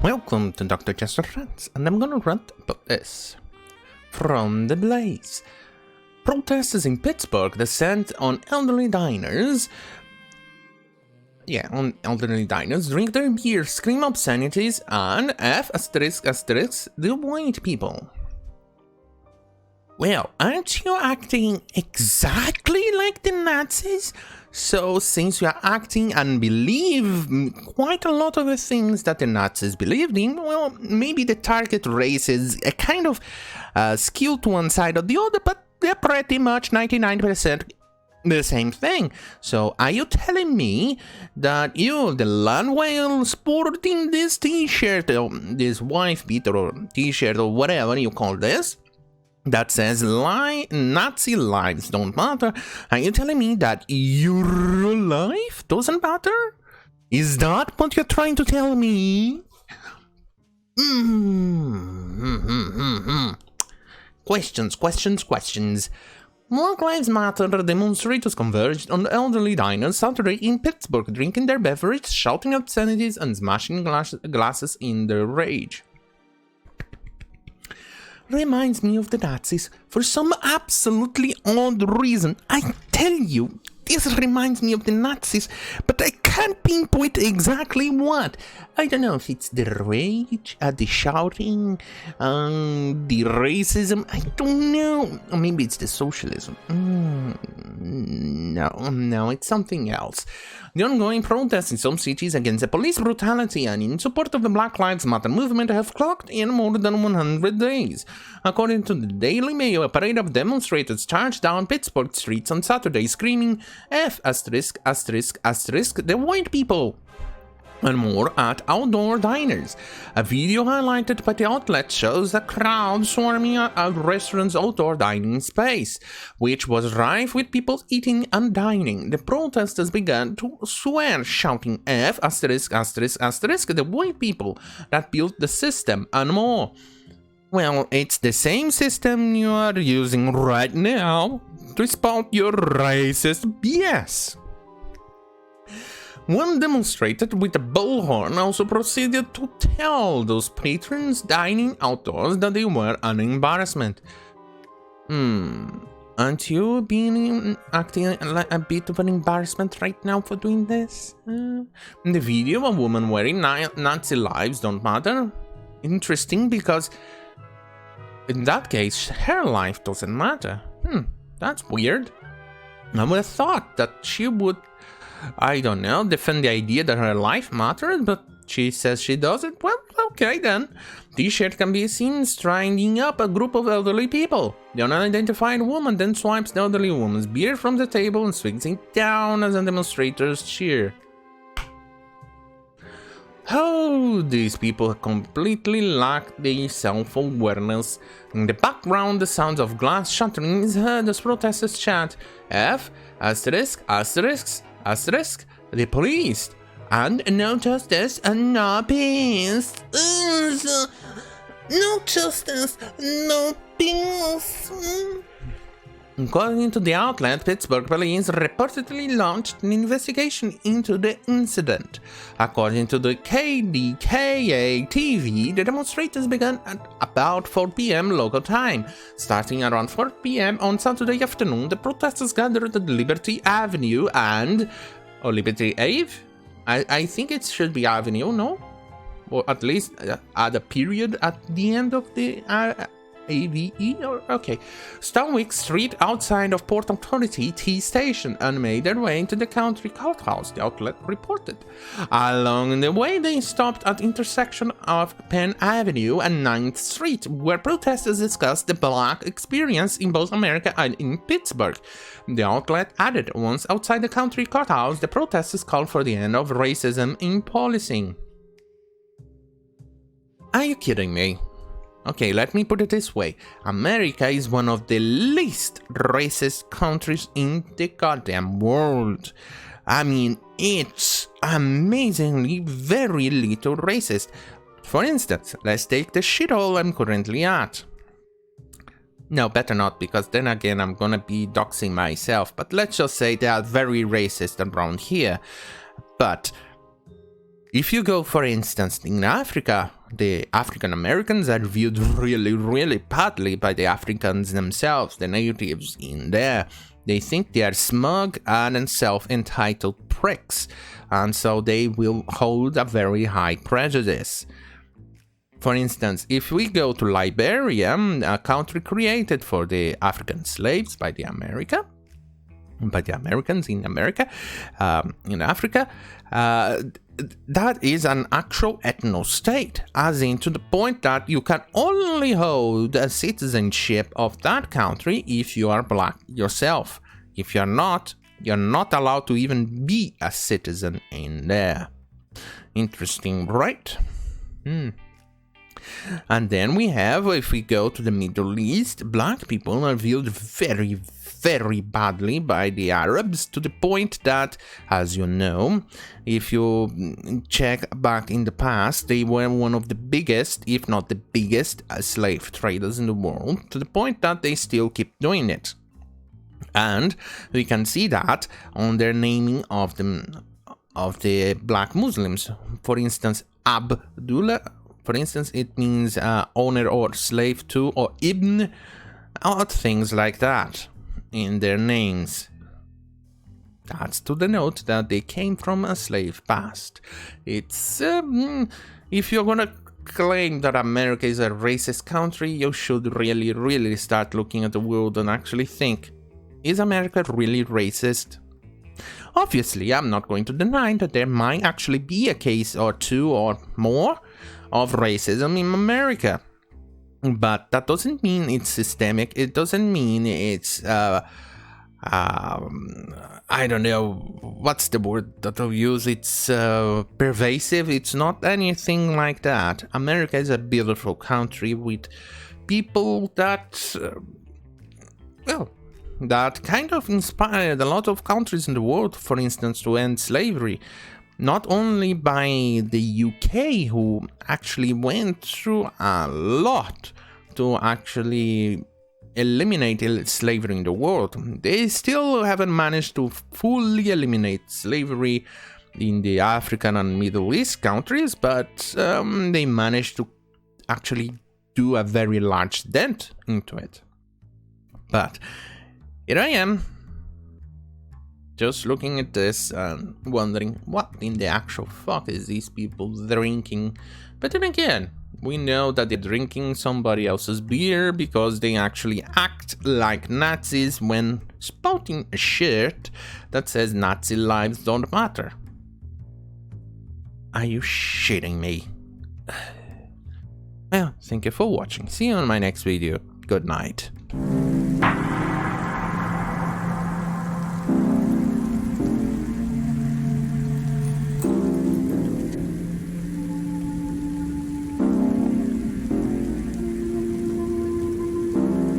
Welcome to Dr. Jester Rants, and I'm gonna rant about this. From the Blaze. Protesters in Pittsburgh descend on elderly diners. Drink their beer, scream obscenities, and F*** the white people. Well, aren't you acting exactly like the Nazis? So, since you are acting and believe quite a lot of the things that the Nazis believed in, well, maybe the target race is a kind of skewed to one side or the other, but they're pretty much 99% the same thing. So, are you telling me that you, the land whale, sporting this t-shirt, or this wife beater or t-shirt or whatever you call this, that says Nazi lives don't matter, are you telling me that your life doesn't matter? Is that what you're trying to tell me? Questions. Black Lives Matter demonstrators converged on elderly diners Saturday in Pittsburgh, drinking their beverage, shouting obscenities, and smashing glasses in their rage. Reminds me of the Nazis for some absolutely odd reason. I tell you, this reminds me of the Nazis, but I can't pinpoint exactly what. I don't know if it's the rage, the shouting, the racism, I don't know. Or maybe it's the socialism. No, it's something else. The ongoing protests in some cities against the police brutality and in support of the Black Lives Matter movement have clocked in more than 100 days. According to the Daily Mail, a parade of demonstrators charged down Pittsburgh streets on Saturday screaming F*** the white people, and more at outdoor diners. A video highlighted by the outlet shows a crowd swarming a restaurant's outdoor dining space, which was rife with people eating and dining. The protesters began to swear, shouting F*** the white people that built the system, and more. Well, it's the same system you are using right now to spout your racist BS. One demonstrator with a bullhorn also proceeded to tell those patrons dining outdoors that they were an embarrassment. Aren't you acting like a bit of an embarrassment right now for doing this? In the video, a woman wearing Nazi lives don't matter. Interesting, because in that case, her life doesn't matter. That's weird. I would have thought that she would, I don't know, defend the idea that her life mattered, but she says she doesn't. Well, okay then. T-shirt can be seen stringing up a group of elderly people. The unidentified woman then swipes the elderly woman's beer from the table and swings it down as the demonstrators cheer. Oh, these people completely lack the self-awareness. In the background, the sounds of glass shattering is heard as protesters chant F*** the police, and no justice and no peace. No justice, no peace. According to the outlet, Pittsburgh police reportedly launched an investigation into the incident. According to the KDKA TV, the demonstrators began at about 4 p.m. local time. Starting around 4 p.m. on Saturday afternoon, the protesters gathered at Liberty Avenue and... Oh, Liberty Ave? I think it should be Avenue, no? Or at least add a period at the end of the... AVE, or okay, Stonewick Street outside of Port Authority T Station, and made their way into the county courthouse, the outlet reported. Along the way, they stopped at the intersection of Penn Avenue and 9th Street, where protesters discussed the black experience in both America and in Pittsburgh. The outlet added, once outside the county courthouse, the protesters called for the end of racism in policing. Are you kidding me? Okay, let me put it this way. America is one of the least racist countries in the goddamn world. I mean, it's amazingly very little racist. For instance, let's take the shithole I'm currently at. No, better not, because then again I'm gonna be doxing myself. But let's just say they are very racist around here. But If you go, for instance, in Africa, the African Americans are viewed really, really badly by the Africans themselves, the natives in there. They think they are smug and self-entitled pricks, and so they will hold a very high prejudice. For instance, if we go to Liberia, a country created for the African slaves by the Americans in America, in Africa, that is an actual ethno-state, as in to the point that you can only hold a citizenship of that country if you are black yourself. If you're not allowed to even be a citizen in there. Interesting, right? And then we have, if we go to the Middle East, black people are viewed very, very badly by the Arabs, to the point that, as you know, if you check back in the past, they were one of the biggest, if not the biggest, slave traders in the world, to the point that they still keep doing it. And we can see that on their naming of the black Muslims. For instance, Abdullah, for instance, it means owner or slave to, or Ibn, or things like that in their names. That's to denote that they came from a slave past. It's if you're gonna claim that America is a racist country, you should really, really start looking at the world and actually think, is America really racist? Obviously, I'm not going to deny that there might actually be a case or two or more of racism in America. But that doesn't mean it's systemic. It doesn't mean it's, I don't know, what's the word that I'll use? It's pervasive. It's not anything like that. America is a beautiful country with people that, that kind of inspired a lot of countries in the world, for instance, to end slavery. Not only by the UK, who actually went through a lot to actually eliminate slavery in the world. They still haven't managed to fully eliminate slavery in the African and Middle East countries, but they managed to actually do a very large dent into it. But here I am, just looking at this and wondering what in the actual fuck is these people drinking. But then again, we know that they're drinking somebody else's beer because they actually act like Nazis when spouting a shirt that says Nazi lives don't matter. Are you shitting me? Well, thank you for watching. See you on my next video. Good night.